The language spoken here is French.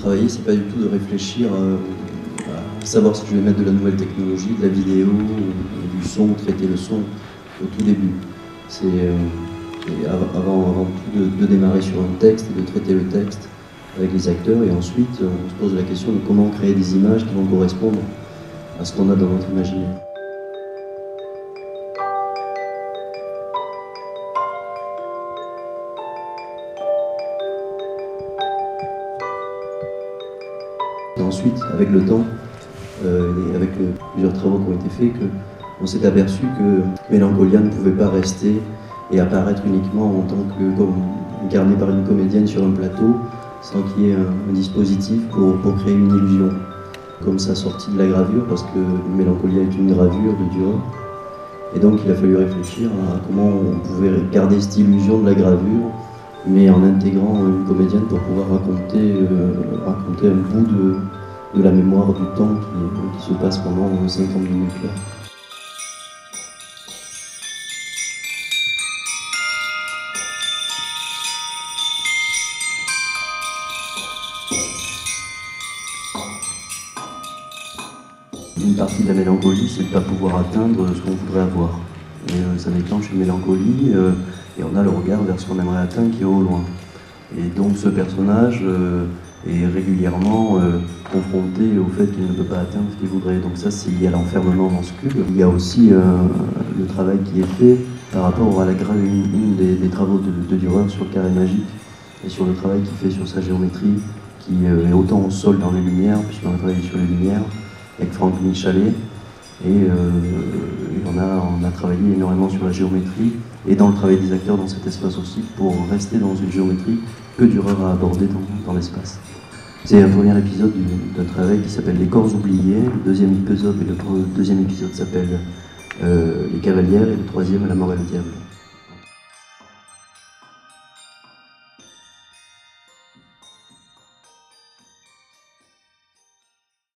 travailler, c'est pas du tout de réfléchir à savoir si je vais mettre de la nouvelle technologie, de la vidéo, ou du son, traiter le son au tout début. C'est avant tout de démarrer sur un texte et de traiter le texte avec les acteurs, et ensuite on se pose la question de comment créer des images qui vont correspondre à ce qu'on a dans notre imaginaire. Et ensuite, avec le temps, et avec plusieurs travaux qui ont été faits, on s'est aperçu que Mélancolia ne pouvait pas rester et apparaître uniquement en tant que incarné par une comédienne sur un plateau, sans qu'il y ait un dispositif pour créer une illusion, comme ça sortit de la gravure, parce que Mélancolia est une gravure de Dürer. Et donc il a fallu réfléchir à comment on pouvait garder cette illusion de la gravure, mais en intégrant une comédienne pour pouvoir raconter un bout de la mémoire du temps qui se passe pendant 50 minutes là. Une partie de la mélancolie, c'est de ne pas pouvoir atteindre ce qu'on voudrait avoir. Et ça déclenche une mélancolie, et on a le regard vers ce qu'on aimerait atteindre qui est au loin. Et donc ce personnage est régulièrement confronté au fait qu'il ne peut pas atteindre ce qu'il voudrait. Donc ça, c'est lié à l'enfermement dans ce cube. Il y a aussi le travail qui est fait par rapport à une des travaux de Dürer sur le carré magique, et sur le travail qu'il fait sur sa géométrie, qui est autant au sol dans les lumières, puisqu'on a travaillé sur les lumières, avec Franck Michalet, et on a travaillé énormément sur la géométrie et dans le travail des acteurs dans cet espace aussi, pour rester dans une géométrie que Dürer a abordée dans l'espace. C'est un premier épisode d'un travail qui s'appelle Les corps oubliés, le deuxième épisode s'appelle Les cavalières, et le troisième La mort et le diable.